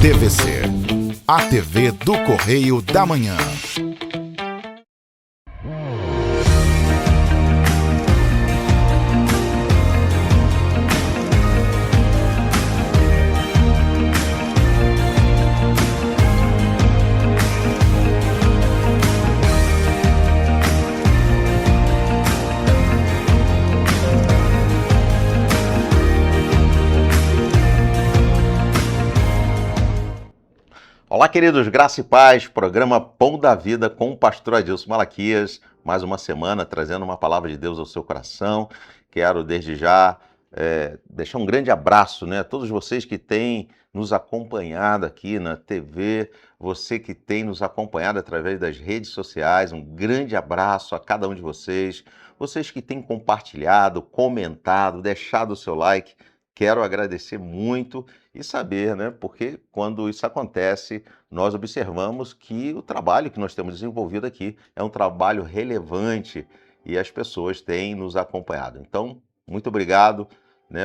TVC, a TV do Correio da Manhã. Olá, queridos, graça e paz, programa Pão da Vida com o pastor Adilson Malaquias, mais uma semana trazendo uma palavra de Deus ao seu coração. Quero desde já deixar um grande abraço, a todos vocês que têm nos acompanhado aqui na TV, você que tem nos acompanhado através das redes sociais, um grande abraço a cada um de vocês, vocês que têm compartilhado, comentado, deixado o seu like. Quero agradecer muito e saber, porque quando isso acontece, nós observamos que o trabalho que nós temos desenvolvido aqui é um trabalho relevante e as pessoas têm nos acompanhado. Então, muito obrigado,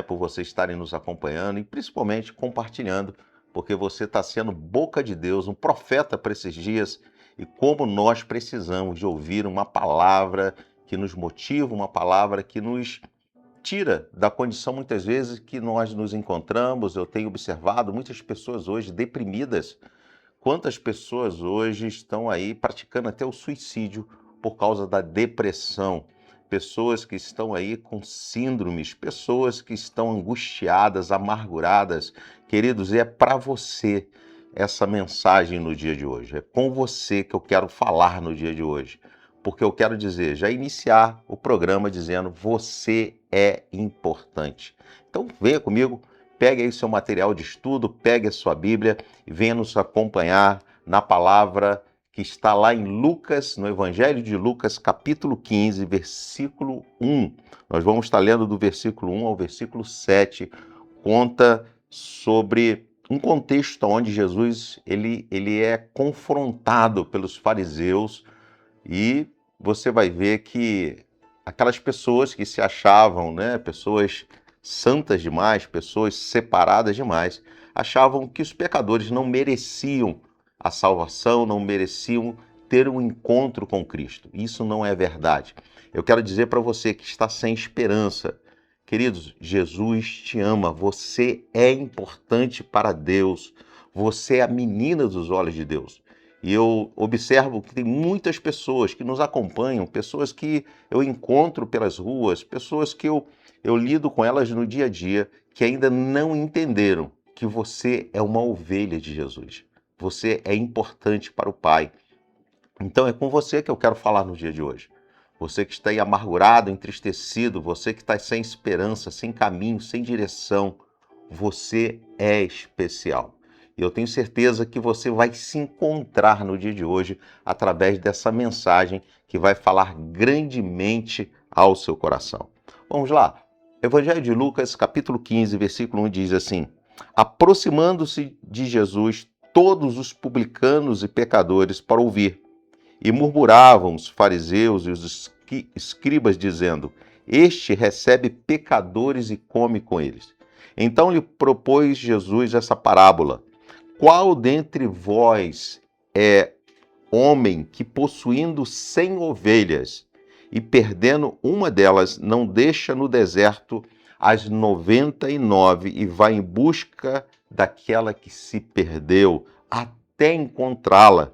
por vocês estarem nos acompanhando e principalmente compartilhando, porque você está sendo boca de Deus, um profeta para esses dias, e como nós precisamos de ouvir uma palavra que nos motiva, uma palavra que nos tira da condição, muitas vezes, que nós nos encontramos. Eu tenho observado muitas pessoas hoje deprimidas. Quantas pessoas hoje estão aí praticando até o suicídio por causa da depressão? Pessoas que estão aí com síndromes, pessoas que estão angustiadas, amarguradas. Queridos, é para você essa mensagem no dia de hoje. É com você que eu quero falar no dia de hoje. Porque eu quero dizer, já iniciar o programa dizendo, você é importante. Então venha comigo, pegue aí o seu material de estudo, pegue a sua Bíblia e venha nos acompanhar na palavra que está lá em Lucas, no Evangelho de Lucas, capítulo 15, versículo 1. Nós vamos estar lendo do versículo 1 ao versículo 7, conta sobre um contexto onde Jesus ele é confrontado pelos fariseus. E você vai ver que aquelas pessoas que se achavam, pessoas santas demais, pessoas separadas demais, achavam que os pecadores não mereciam a salvação, não mereciam ter um encontro com Cristo. Isso não é verdade. Eu quero dizer para você que está sem esperança, queridos, Jesus te ama, você é importante para Deus, você é a menina dos olhos de Deus. E eu observo que tem muitas pessoas que nos acompanham, pessoas que eu encontro pelas ruas, pessoas que eu lido com elas no dia a dia, que ainda não entenderam que você é uma ovelha de Jesus. Você é importante para o Pai. Então é com você que eu quero falar no dia de hoje. Você que está aí amargurado, entristecido, você que está sem esperança, sem caminho, sem direção, você é especial. E eu tenho certeza que você vai se encontrar no dia de hoje através dessa mensagem que vai falar grandemente ao seu coração. Vamos lá. Evangelho de Lucas, capítulo 15, versículo 1 diz assim: aproximando-se de Jesus todos os publicanos e pecadores para ouvir, e murmuravam os fariseus e os escribas dizendo: este recebe pecadores e come com eles. Então lhe propôs Jesus essa parábola: qual dentre vós é homem que, possuindo 100 ovelhas e perdendo uma delas, não deixa no deserto as 99 e vai em busca daquela que se perdeu até encontrá-la?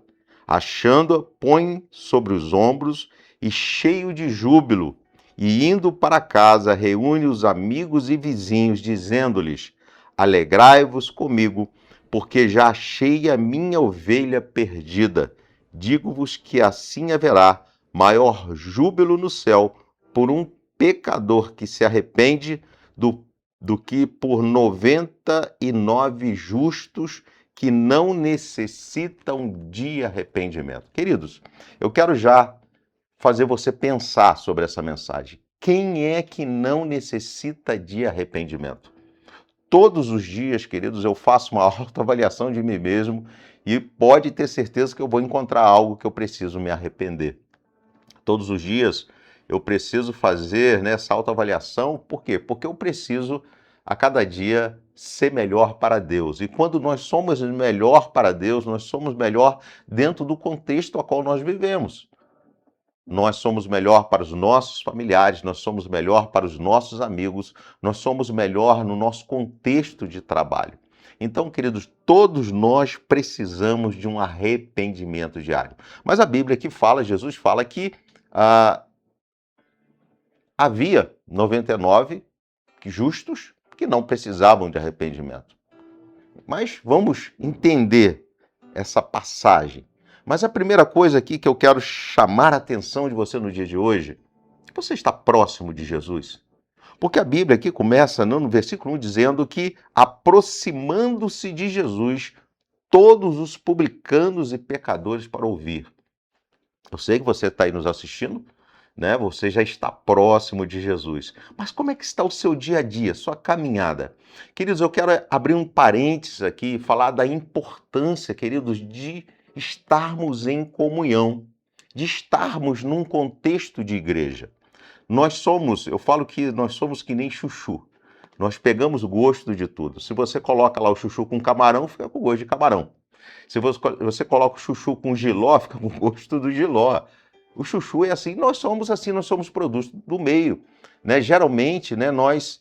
Achando-a, põe sobre os ombros e, cheio de júbilo, e indo para casa, reúne os amigos e vizinhos, dizendo-lhes: alegrai-vos comigo, porque já achei a minha ovelha perdida. Digo-vos que assim haverá maior júbilo no céu por um pecador que se arrepende do que por 99 justos que não necessitam de arrependimento. Queridos, eu quero já fazer você pensar sobre essa mensagem. Quem é que não necessita de arrependimento? Todos os dias, queridos, eu faço uma autoavaliação de mim mesmo e pode ter certeza que eu vou encontrar algo que eu preciso me arrepender. Todos os dias eu preciso fazer essa autoavaliação. Por quê? Porque eu preciso, a cada dia, ser melhor para Deus. E quando nós somos melhor para Deus, nós somos melhor dentro do contexto a qual nós vivemos. Nós somos melhor para os nossos familiares, nós somos melhor para os nossos amigos, nós somos melhor no nosso contexto de trabalho. Então, queridos, todos nós precisamos de um arrependimento diário. Mas a Bíblia aqui fala, Jesus fala que havia 99 justos que não precisavam de arrependimento. Mas vamos entender essa passagem. Mas a primeira coisa aqui que eu quero chamar a atenção de você no dia de hoje, você está próximo de Jesus? Porque a Bíblia aqui começa no versículo 1 dizendo que, aproximando-se de Jesus, todos os publicanos e pecadores para ouvir. Eu sei que você está aí nos assistindo, né? Você já está próximo de Jesus. Mas como é que está o seu dia a dia, sua caminhada? Queridos, eu quero abrir um parênteses aqui e falar da importância, queridos, de estarmos em comunhão, de estarmos num contexto de igreja. Eu falo que nós somos que nem chuchu. Nós pegamos o gosto de tudo. Se você coloca lá o chuchu com camarão, fica com gosto de camarão. Se você coloca o chuchu com jiló, fica com gosto do jiló. O chuchu é assim, nós somos produtos do meio, né? Geralmente, né, nós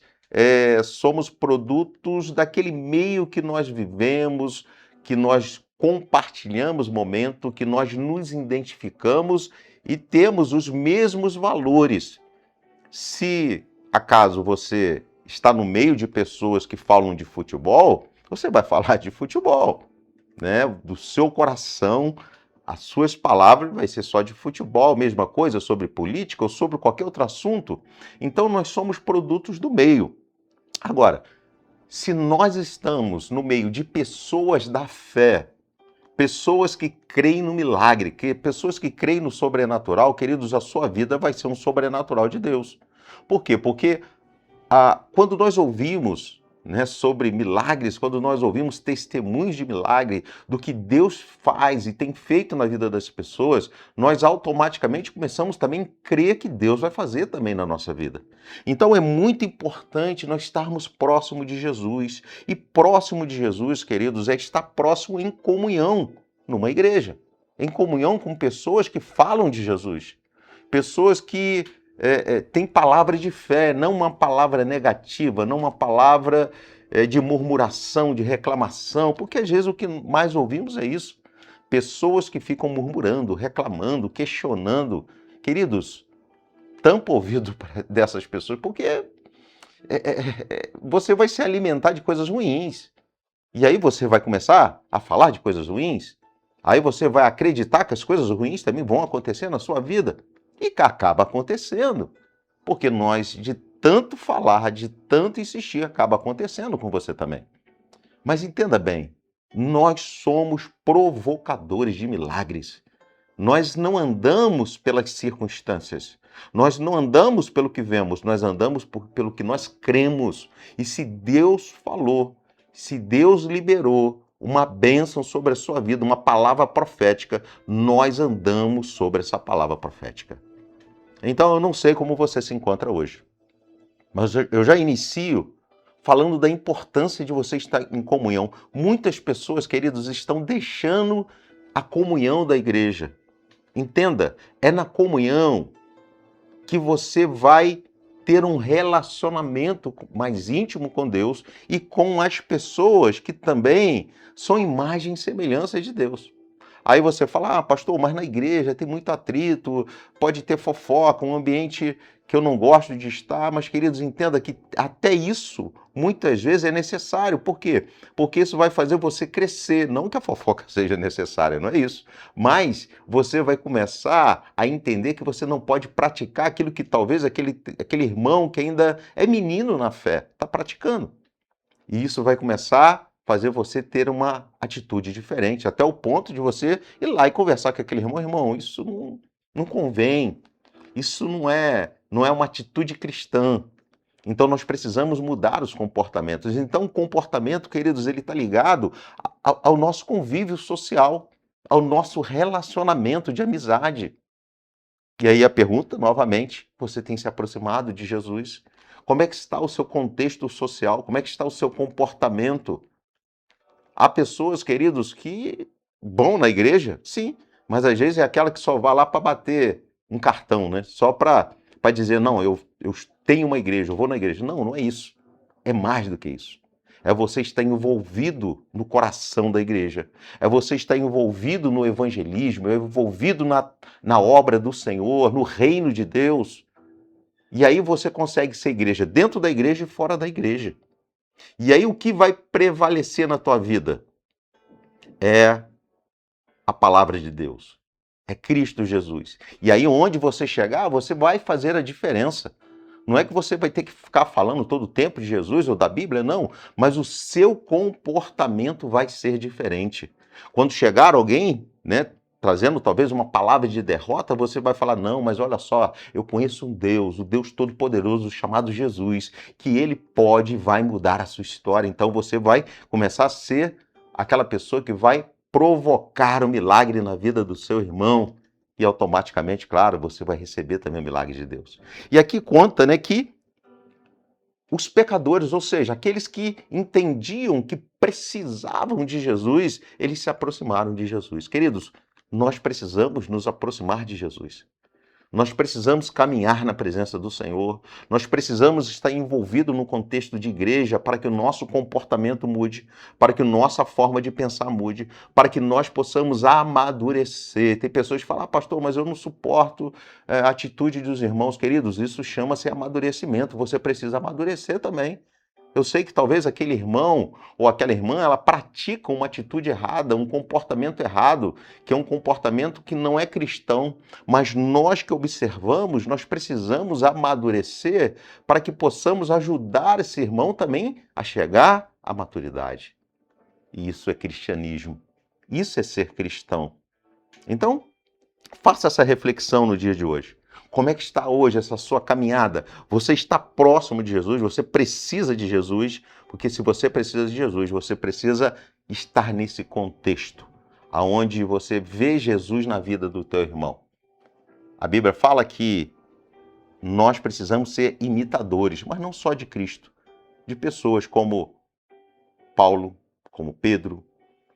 somos produtos daquele meio que nós vivemos, que nós compartilhamos momento, que nós nos identificamos e temos os mesmos valores. Se acaso você está no meio de pessoas que falam de futebol, você vai falar de futebol, né? Do seu coração, as suas palavras vai ser só de futebol, mesma coisa sobre política ou sobre qualquer outro assunto. Então nós somos produtos do meio. Agora, se nós estamos no meio de pessoas da fé, pessoas que creem no milagre, pessoas que creem no sobrenatural, queridos, a sua vida vai ser um sobrenatural de Deus. Por quê? Porque quando nós ouvimos, né, sobre milagres, quando nós ouvimos testemunhos de milagre, do que Deus faz e tem feito na vida das pessoas, nós automaticamente começamos também a crer que Deus vai fazer também na nossa vida. Então é muito importante nós estarmos próximo de Jesus. E próximo de Jesus, queridos, é estar próximo em comunhão numa igreja, em comunhão com pessoas que falam de Jesus, pessoas que tem palavra de fé, não uma palavra negativa, não uma palavra de murmuração, de reclamação, porque às vezes o que mais ouvimos é isso. Pessoas que ficam murmurando, reclamando, questionando. Queridos, tampa o ouvido dessas pessoas, porque você vai se alimentar de coisas ruins. E aí você vai começar a falar de coisas ruins, aí você vai acreditar que as coisas ruins também vão acontecer na sua vida. E que acaba acontecendo, porque nós, de tanto falar, de tanto insistir, acaba acontecendo com você também. Mas entenda bem, nós somos provocadores de milagres. Nós não andamos pelas circunstâncias, nós não andamos pelo que vemos, nós andamos pelo que nós cremos. E se Deus falou, se Deus liberou uma bênção sobre a sua vida, uma palavra profética, nós andamos sobre essa palavra profética. Então eu não sei como você se encontra hoje, mas eu já inicio falando da importância de você estar em comunhão. Muitas pessoas, queridos, estão deixando a comunhão da igreja. Entenda, é na comunhão que você vai ter um relacionamento mais íntimo com Deus e com as pessoas que também são imagem e semelhança de Deus. Aí você fala, pastor, mas na igreja tem muito atrito, pode ter fofoca, um ambiente que eu não gosto de estar, mas, queridos, entenda que até isso, muitas vezes, é necessário. Por quê? Porque isso vai fazer você crescer. Não que a fofoca seja necessária, não é isso. Mas você vai começar a entender que você não pode praticar aquilo que talvez aquele irmão que ainda é menino na fé está praticando. E isso vai começar fazer você ter uma atitude diferente, até o ponto de você ir lá e conversar com aquele irmão, isso não convém, isso não é uma atitude cristã. Então nós precisamos mudar os comportamentos. Então o comportamento, queridos, ele está ligado ao nosso convívio social, ao nosso relacionamento de amizade. E aí a pergunta, novamente, você tem se aproximado de Jesus? Como é que está o seu contexto social? Como é que está o seu comportamento? Há pessoas, queridos, que vão na igreja, sim, mas às vezes é aquela que só vai lá para bater um cartão, né? Só para dizer, não, eu tenho uma igreja, eu vou na igreja. Não, não é isso. É mais do que isso. É você estar envolvido no coração da igreja. É você estar envolvido no evangelismo, envolvido na obra do Senhor, no reino de Deus. E aí você consegue ser igreja dentro da igreja e fora da igreja. E aí o que vai prevalecer na tua vida? É a palavra de Deus. É Cristo Jesus. E aí onde você chegar, você vai fazer a diferença. Não é que você vai ter que ficar falando todo o tempo de Jesus ou da Bíblia, não. Mas o seu comportamento vai ser diferente. Quando chegar alguém, né, trazendo talvez uma palavra de derrota, você vai falar, não, mas olha só, eu conheço um Deus, o Deus Todo-Poderoso chamado Jesus, que Ele pode e vai mudar a sua história. Então você vai começar a ser aquela pessoa que vai provocar o milagre na vida do seu irmão. E automaticamente, claro, você vai receber também o milagre de Deus. E aqui conta, né, que os pecadores, ou seja, aqueles que entendiam que precisavam de Jesus, eles se aproximaram de Jesus. Queridos, nós precisamos nos aproximar de Jesus. Nós precisamos caminhar na presença do Senhor, nós precisamos estar envolvidos no contexto de igreja para que o nosso comportamento mude, para que a nossa forma de pensar mude, para que nós possamos amadurecer. Tem pessoas que falam, pastor, mas eu não suporto a atitude dos irmãos. Queridos, isso chama-se amadurecimento, você precisa amadurecer também. Eu sei que talvez aquele irmão ou aquela irmã, ela pratica uma atitude errada, um comportamento errado, que é um comportamento que não é cristão, mas nós que observamos, nós precisamos amadurecer para que possamos ajudar esse irmão também a chegar à maturidade. E isso é cristianismo. Isso é ser cristão. Então, faça essa reflexão no dia de hoje. Como é que está hoje essa sua caminhada? Você está próximo de Jesus? Você precisa de Jesus? Porque se você precisa de Jesus, você precisa estar nesse contexto, aonde você vê Jesus na vida do teu irmão. A Bíblia fala que nós precisamos ser imitadores, mas não só de Cristo, de pessoas como Paulo, como Pedro,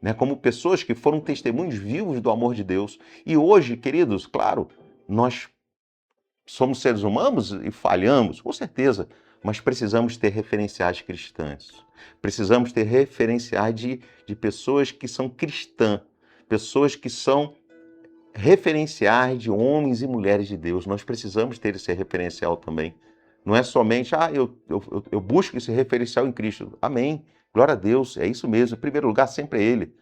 né? Como pessoas que foram testemunhos vivos do amor de Deus. E hoje, queridos, claro, nós somos seres humanos e falhamos, com certeza, mas precisamos ter referenciais cristãs. Precisamos ter referenciais de pessoas que são cristãs, pessoas que são referenciais de homens e mulheres de Deus. Nós precisamos ter esse referencial também. Não é somente, eu busco esse referencial em Cristo. Amém. Glória a Deus, é isso mesmo. Em primeiro lugar, sempre é Ele.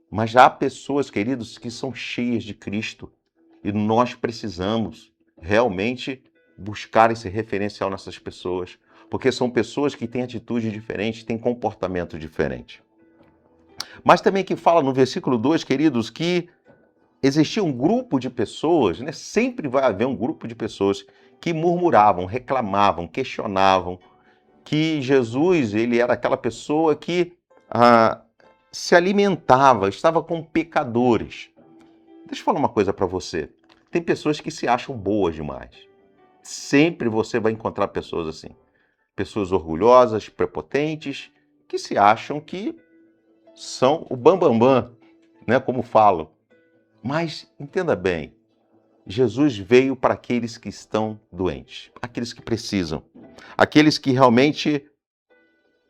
Mas já há pessoas, queridos, que são cheias de Cristo. E nós precisamos realmente buscar esse referencial nessas pessoas, porque são pessoas que têm atitude diferente, têm comportamento diferente. Mas também que fala no versículo 2, queridos, que existia um grupo de pessoas, né? Sempre vai haver um grupo de pessoas que murmuravam, reclamavam, questionavam, que Jesus, ele era aquela pessoa que se alimentava, estava com pecadores. Deixa eu falar uma coisa para você. Tem pessoas que se acham boas demais. Sempre você vai encontrar pessoas assim. Pessoas orgulhosas, prepotentes, que se acham que são o bambambam, né, como falam. Mas entenda bem, Jesus veio para aqueles que estão doentes, aqueles que precisam, aqueles que realmente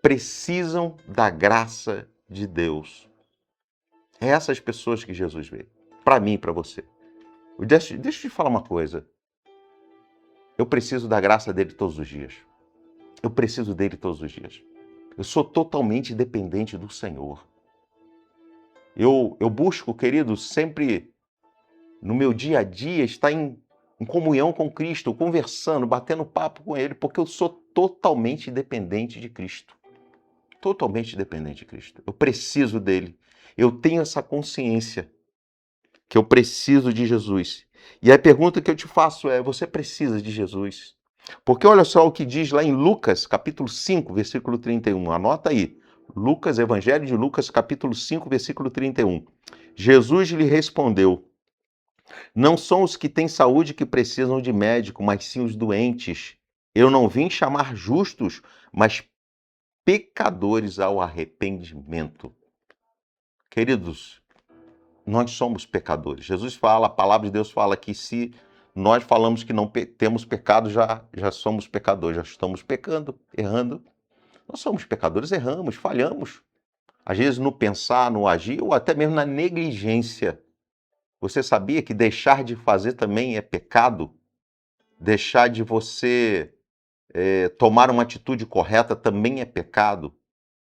precisam da graça de Deus. É essas pessoas que Jesus veio, para mim e para você. Deixa eu te falar uma coisa. Eu preciso da graça dele todos os dias. Eu preciso dele todos os dias. Eu sou totalmente dependente do Senhor. Eu busco, querido, sempre no meu dia a dia estar em comunhão com Cristo, conversando, batendo papo com Ele, porque eu sou totalmente dependente de Cristo. Totalmente dependente de Cristo. Eu preciso dele. Eu tenho essa consciência que eu preciso de Jesus. E a pergunta que eu te faço é, você precisa de Jesus? Porque olha só o que diz lá em Lucas, capítulo 5, versículo 31. Anota aí. Lucas, Evangelho de Lucas, capítulo 5, versículo 31. Jesus lhe respondeu: não são os que têm saúde que precisam de médico, mas sim os doentes. Eu não vim chamar justos, mas pecadores ao arrependimento. Queridos, nós somos pecadores. Jesus fala, a palavra de Deus fala que se nós falamos que não temos pecado, já somos pecadores, já estamos pecando, errando. Nós somos pecadores, erramos, falhamos. Às vezes no pensar, no agir ou até mesmo na negligência. Você sabia que deixar de fazer também é pecado? Deixar de você tomar uma atitude correta também é pecado?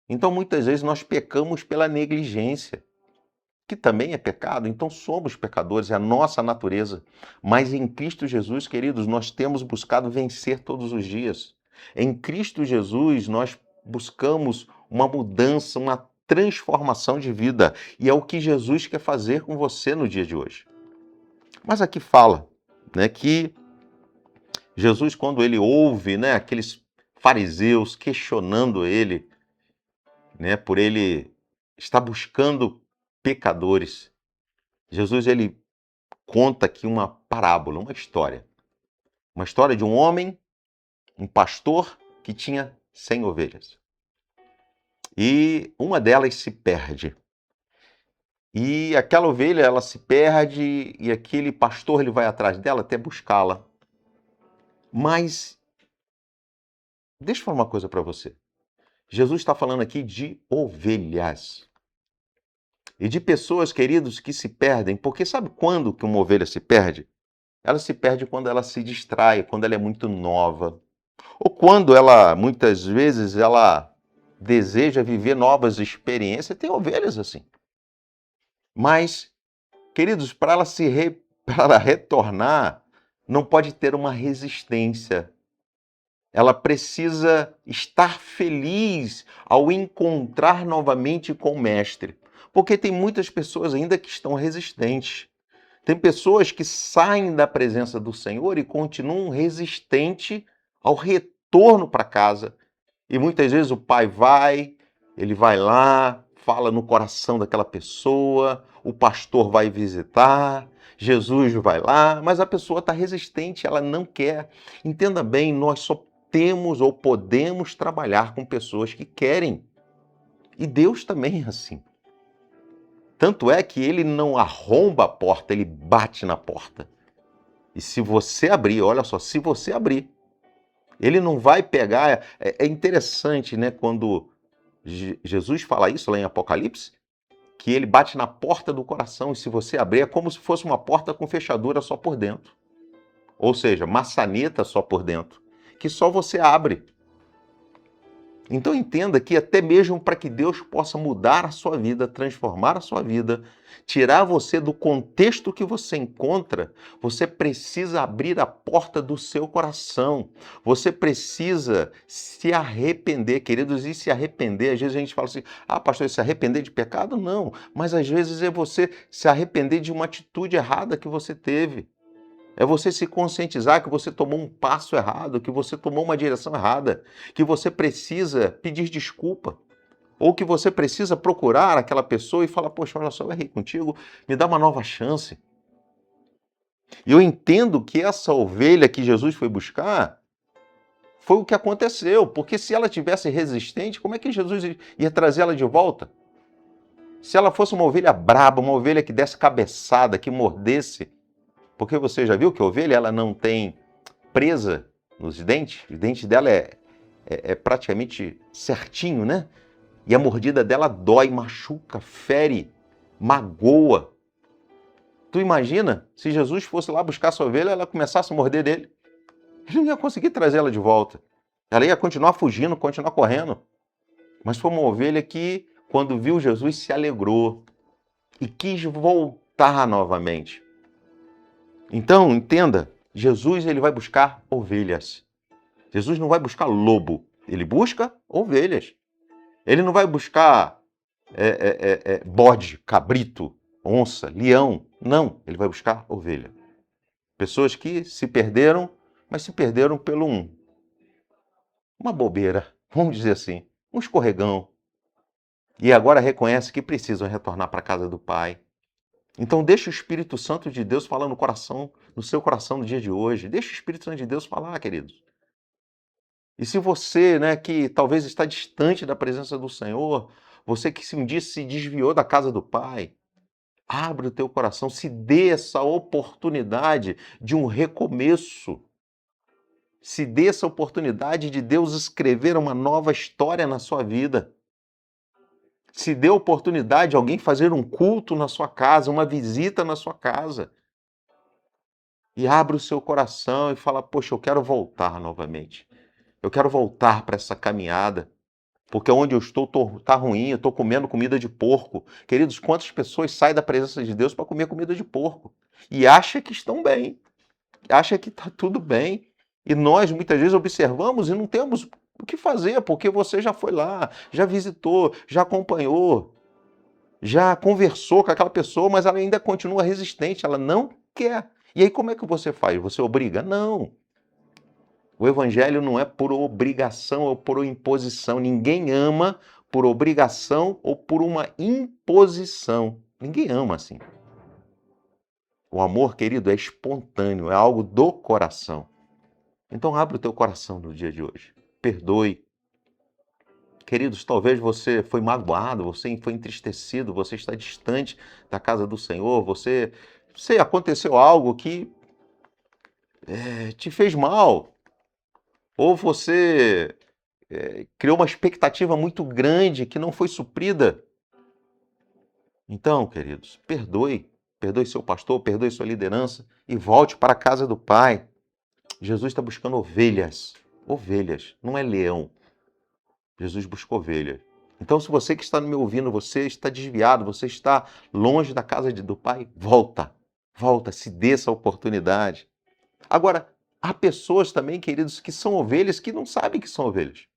Então muitas vezes nós pecamos pela negligência, que também é pecado. Então somos pecadores, é a nossa natureza. Mas em Cristo Jesus, queridos, nós temos buscado vencer todos os dias. Em Cristo Jesus nós buscamos uma mudança, uma transformação de vida. E é o que Jesus quer fazer com você no dia de hoje. Mas aqui fala, né, que Jesus, quando ele ouve, né, aqueles fariseus questionando ele, né, por ele estar buscando pecadores, Jesus ele conta aqui uma parábola, uma história de um homem, um pastor que tinha 100 ovelhas. E uma delas se perde. E aquela ovelha, ela se perde e aquele pastor ele vai atrás dela até buscá-la. Mas deixa eu falar uma coisa para você. Jesus está falando aqui de ovelhas. E de pessoas, queridos, que se perdem. Porque sabe quando que uma ovelha se perde? Ela se perde quando ela se distrai, quando ela é muito nova. Ou quando ela, muitas vezes, ela deseja viver novas experiências. Tem ovelhas assim. Mas, queridos, para ela retornar, não pode ter uma resistência. Ela precisa estar feliz ao encontrar novamente com o Mestre. Porque tem muitas pessoas ainda que estão resistentes. Tem pessoas que saem da presença do Senhor e continuam resistentes ao retorno para casa. E muitas vezes o pai ele vai lá, fala no coração daquela pessoa, o pastor vai visitar, Jesus vai lá, mas a pessoa está resistente, ela não quer. Entenda bem, nós só temos ou podemos trabalhar com pessoas que querem. E Deus também é assim. Tanto é que ele não arromba a porta, ele bate na porta. E se você abrir, olha só, se você abrir, ele não vai pegar. É interessante, né, quando Jesus fala isso lá em Apocalipse, que ele bate na porta do coração e se você abrir, é como se fosse uma porta com fechadura só por dentro. Ou seja, maçaneta só por dentro, que só você abre. Então entenda que até mesmo para que Deus possa mudar a sua vida, transformar a sua vida, tirar você do contexto que você encontra, você precisa abrir a porta do seu coração. Você precisa se arrepender, queridos, e se arrepender. Às vezes a gente fala assim, pastor, se arrepender de pecado? Não, mas às vezes é você se arrepender de uma atitude errada que você teve. É você se conscientizar que você tomou um passo errado, que você tomou uma direção errada, que você precisa pedir desculpa, ou que você precisa procurar aquela pessoa e falar, poxa, olha só, eu errei contigo, me dá uma nova chance. E eu entendo que essa ovelha que Jesus foi buscar foi o que aconteceu, porque se ela tivesse resistente, como é que Jesus ia trazer ela de volta? Se ela fosse uma ovelha braba, uma ovelha que desse cabeçada, que mordesse, porque você já viu que a ovelha ela não tem presa nos dentes? Os dentes dela é praticamente certinho, né? E a mordida dela dói, machuca, fere, magoa. Tu imagina se Jesus fosse lá buscar sua ovelha e ela começasse a morder dele? Ele não ia conseguir trazer ela de volta. Ela ia continuar fugindo, continuar correndo. Mas foi uma ovelha que, quando viu Jesus, se alegrou e quis voltar novamente. Então, entenda, Jesus ele vai buscar ovelhas. Jesus não vai buscar lobo, ele busca ovelhas. Ele não vai buscar bode, cabrito, onça, leão. Não, ele vai buscar ovelha. Pessoas que se perderam, mas se perderam pelo uma bobeira, vamos dizer assim, um escorregão. E agora reconhece que precisam retornar para a casa do Pai. Então deixa o Espírito Santo de Deus falar no seu coração no dia de hoje. Deixa o Espírito Santo de Deus falar, queridos. E se você, né, que talvez está distante da presença do Senhor, você que um dia se desviou da casa do Pai, abre o teu coração, se dê essa oportunidade de um recomeço. Se dê essa oportunidade de Deus escrever uma nova história na sua vida. Se dê a oportunidade de alguém fazer um culto na sua casa, uma visita na sua casa. E abre o seu coração e fala, poxa, eu quero voltar novamente. Eu quero voltar para essa caminhada. Porque onde eu estou tá ruim, eu estou comendo comida de porco. Queridos, quantas pessoas saem da presença de Deus para comer comida de porco? E acham que estão bem. Acham que está tudo bem. E nós, muitas vezes, observamos e não temos o que fazer, porque você já foi lá, já visitou, já acompanhou, já conversou com aquela pessoa, mas ela ainda continua resistente, ela não quer. E aí como é que você faz? Você obriga? Não. O evangelho não é por obrigação ou por imposição. Ninguém ama por obrigação ou por uma imposição. Ninguém ama assim. O amor, querido, é espontâneo, é algo do coração. Então abre o teu coração no dia de hoje. Perdoe. Queridos, talvez você foi magoado, você foi entristecido, você está distante da casa do Senhor, você aconteceu algo que te fez mal, ou você criou uma expectativa muito grande que não foi suprida. Então, queridos, perdoe seu pastor, perdoe sua liderança e volte para a casa do Pai. Jesus está buscando ovelhas, não é leão. Jesus buscou ovelhas. Então, se você que está me ouvindo, você está desviado, você está longe da casa do Pai, volta, se dê essa oportunidade. Agora, há pessoas também, queridos, que são ovelhas que não sabem que são ovelhas.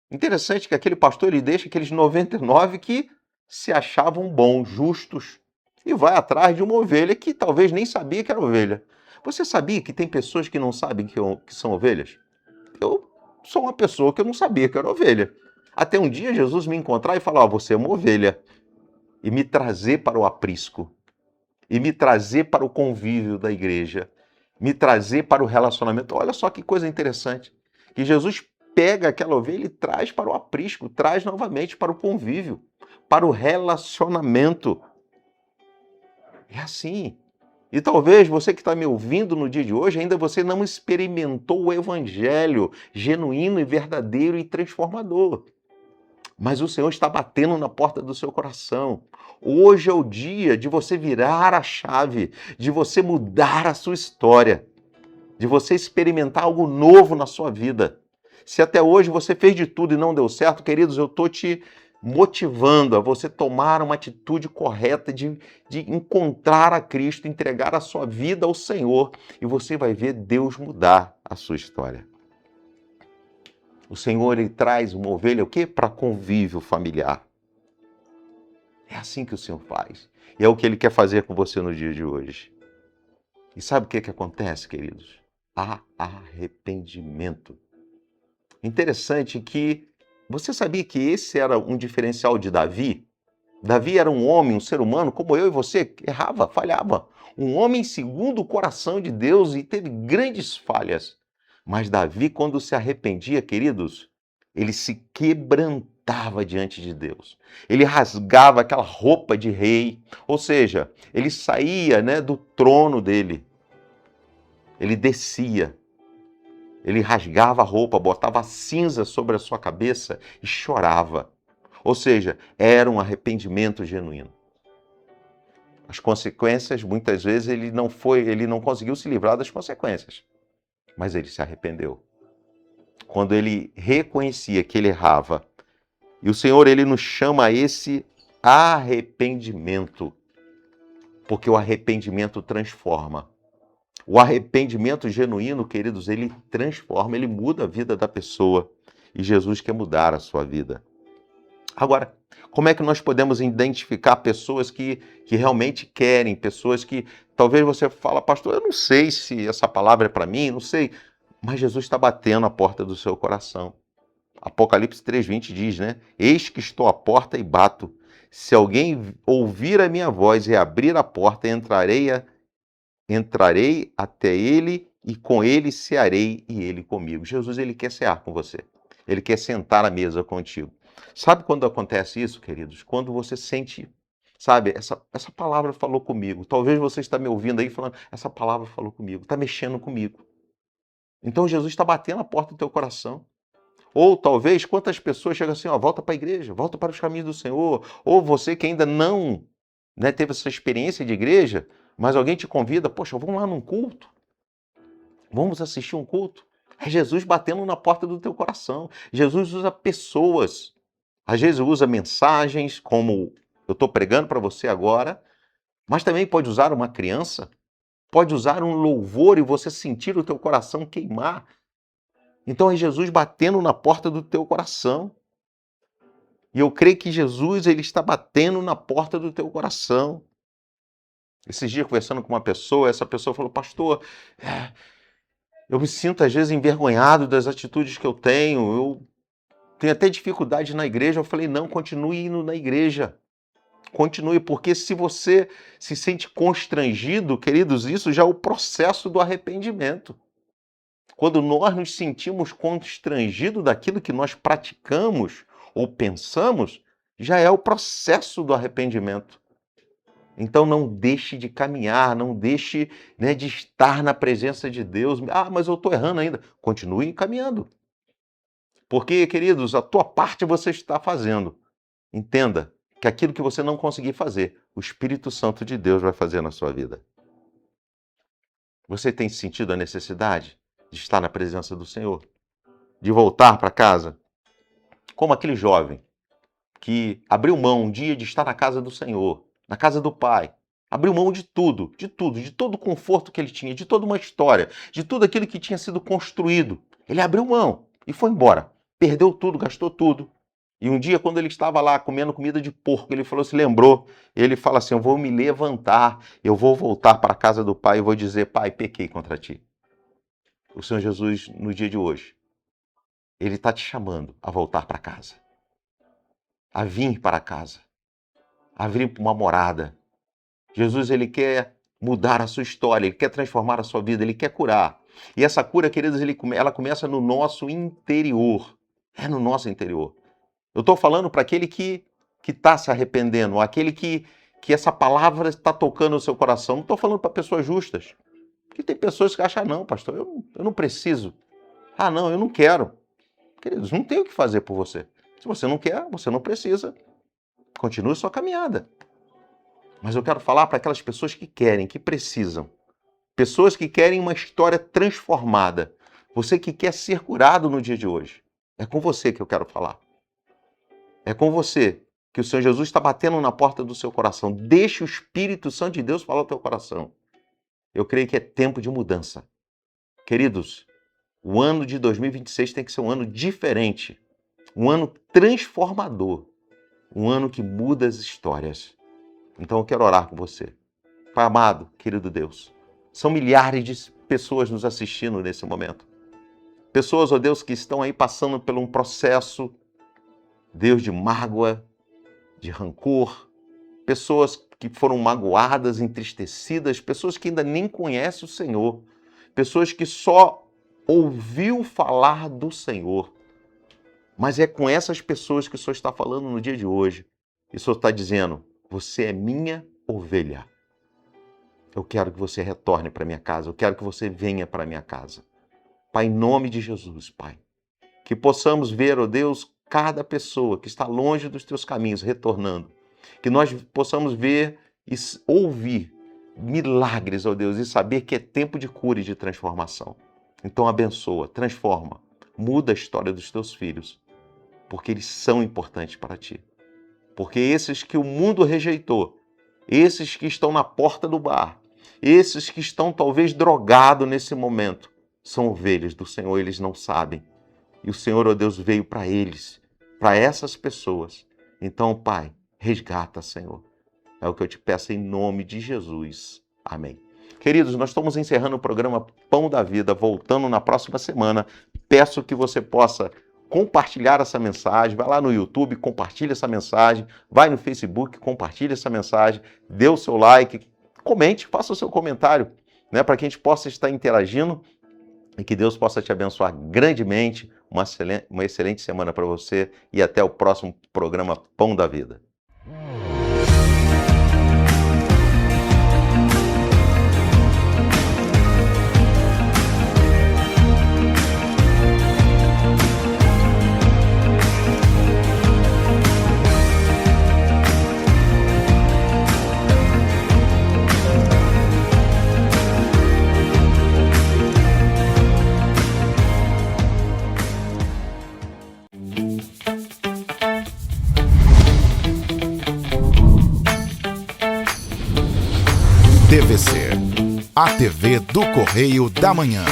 Interessante que aquele pastor ele deixa aqueles 99 que se achavam bons, justos, e vai atrás de uma ovelha que talvez nem sabia que era ovelha. Você sabia que tem pessoas que não sabem que são ovelhas? Eu sou uma pessoa que eu não sabia que era ovelha. Até um dia Jesus me encontrar e falar, você é uma ovelha, e me trazer para o aprisco, e me trazer para o convívio da igreja, me trazer para o relacionamento. Olha só que coisa interessante, que Jesus pega aquela ovelha e traz para o aprisco, traz novamente para o convívio, para o relacionamento. É assim. E talvez você que está me ouvindo no dia de hoje, ainda você não experimentou o evangelho genuíno e verdadeiro e transformador. Mas o Senhor está batendo na porta do seu coração. Hoje é o dia de você virar a chave, de você mudar a sua história, de você experimentar algo novo na sua vida. Se até hoje você fez de tudo e não deu certo, queridos, eu estou te motivando a você tomar uma atitude correta de encontrar a Cristo, entregar a sua vida ao Senhor, e você vai ver Deus mudar a sua história. O Senhor, ele traz uma ovelha o quê? Para convívio familiar. É assim que o Senhor faz. E é o que ele quer fazer com você no dia de hoje. E sabe o que acontece, queridos? Há arrependimento. Interessante que você sabia que esse era um diferencial de Davi? Davi era um homem, um ser humano, como eu e você, que errava, falhava. Um homem segundo o coração de Deus e teve grandes falhas. Mas Davi, quando se arrependia, queridos, ele se quebrantava diante de Deus. Ele rasgava aquela roupa de rei, ou seja, ele saía, do trono dele. Ele descia. Ele rasgava a roupa, botava cinza sobre a sua cabeça e chorava. Ou seja, era um arrependimento genuíno. As consequências, muitas vezes, ele não conseguiu se livrar das consequências. Mas ele se arrependeu. Quando ele reconhecia que ele errava. E o Senhor, ele nos chama a esse arrependimento. Porque o arrependimento transforma. O arrependimento genuíno, queridos, ele transforma, ele muda a vida da pessoa. E Jesus quer mudar a sua vida. Agora, como é que nós podemos identificar pessoas que realmente querem, pessoas que talvez você fala, pastor, eu não sei se essa palavra é para mim, não sei. Mas Jesus está batendo a porta do seu coração. Apocalipse 3:20 diz, Eis que estou à porta e bato. Se alguém ouvir a minha voz e abrir a porta, entrarei até ele e com ele cearei e ele comigo. Jesus, ele quer cear com você. Ele quer sentar à mesa contigo. Sabe quando acontece isso, queridos? Quando você sente, sabe, essa palavra falou comigo. Talvez você está me ouvindo aí falando, essa palavra falou comigo, está mexendo comigo. Então Jesus está batendo a porta do teu coração. Ou talvez quantas pessoas chegam assim, ó, volta para a igreja, volta para os caminhos do Senhor. Ou você que ainda não, né, teve essa experiência de igreja, mas alguém te convida, poxa, vamos lá num culto. Vamos assistir um culto. É Jesus batendo na porta do teu coração. Jesus usa pessoas. Às vezes usa mensagens, como eu estou pregando para você agora, mas também pode usar uma criança, pode usar um louvor e você sentir o teu coração queimar. Então é Jesus batendo na porta do teu coração. E eu creio que Jesus, ele está batendo na porta do teu coração. Esses dias, conversando com uma pessoa, essa pessoa falou, pastor, eu me sinto às vezes envergonhado das atitudes que eu tenho até dificuldade na igreja. Eu falei, não, continue indo na igreja. Continue, porque se você se sente constrangido, queridos, isso já é o processo do arrependimento. Quando nós nos sentimos constrangidos daquilo que nós praticamos ou pensamos, já é o processo do arrependimento. Então não deixe de caminhar, não deixe, né, de estar na presença de Deus. Ah, mas eu estou errando ainda. Continue caminhando. Porque, queridos, a tua parte você está fazendo. Entenda que aquilo que você não conseguir fazer, o Espírito Santo de Deus vai fazer na sua vida. Você tem sentido a necessidade de estar na presença do Senhor? De voltar para casa? Como aquele jovem que abriu mão um dia de estar na casa do Senhor, na casa do Pai. Abriu mão de tudo, de todo o conforto que ele tinha, de toda uma história, de tudo aquilo que tinha sido construído. Ele abriu mão e foi embora. Perdeu tudo, gastou tudo. E um dia, quando ele estava lá comendo comida de porco, ele falou, se lembrou, ele fala assim, eu vou me levantar, eu vou voltar para a casa do Pai e vou dizer, Pai, pequei contra ti. O Senhor Jesus, no dia de hoje, ele está te chamando a voltar para casa, a vir para casa, a vir para uma morada. Jesus, ele quer mudar a sua história, ele quer transformar a sua vida, ele quer curar. E essa cura, queridos, ela começa no nosso interior. É no nosso interior. Eu estou falando para aquele que está se arrependendo, aquele que essa palavra está tocando no seu coração. Não estou falando para pessoas justas. Porque tem pessoas que acham, não, pastor, eu não preciso. Ah, não, eu não quero. Queridos, não tem o que fazer por você. Se você não quer, você não precisa. Continue sua caminhada. Mas eu quero falar para aquelas pessoas que querem, que precisam. Pessoas que querem uma história transformada. Você que quer ser curado no dia de hoje. É com você que eu quero falar. É com você que o Senhor Jesus está batendo na porta do seu coração. Deixe o Espírito Santo de Deus falar ao teu coração. Eu creio que é tempo de mudança. Queridos, o ano de 2026 tem que ser um ano diferente. Um ano transformador. Um ano que muda as histórias. Então eu quero orar com você. Pai amado, querido Deus, são milhares de pessoas nos assistindo nesse momento. Pessoas, ó Deus, que estão aí passando por um processo, Deus, de mágoa, de rancor. Pessoas que foram magoadas, entristecidas, pessoas que ainda nem conhecem o Senhor. Pessoas que só ouviu falar do Senhor. Mas é com essas pessoas que o Senhor está falando no dia de hoje. E o Senhor está dizendo, você é minha ovelha. Eu quero que você retorne para minha casa. Eu quero que você venha para minha casa. Pai, em nome de Jesus, Pai. Que possamos ver, ó Deus, cada pessoa que está longe dos teus caminhos retornando. Que nós possamos ver e ouvir milagres, ó Deus, e saber que é tempo de cura e de transformação. Então abençoa, transforma, muda a história dos teus filhos, porque eles são importantes para ti. Porque esses que o mundo rejeitou, esses que estão na porta do bar, esses que estão talvez drogados nesse momento, são ovelhas do Senhor, eles não sabem. E o Senhor, ó Deus, veio para eles, para essas pessoas. Então, Pai, resgata, Senhor. É o que eu te peço em nome de Jesus. Amém. Queridos, nós estamos encerrando o programa Pão da Vida, voltando na próxima semana. Peço que você possa compartilhar essa mensagem, vai lá no YouTube, compartilha essa mensagem, vai no Facebook, compartilha essa mensagem, dê o seu like, comente, faça o seu comentário, né, para que a gente possa estar interagindo e que Deus possa te abençoar grandemente. Uma excelente semana para você e até o próximo programa Pão da Vida. TVC, a TV do Correio da Manhã.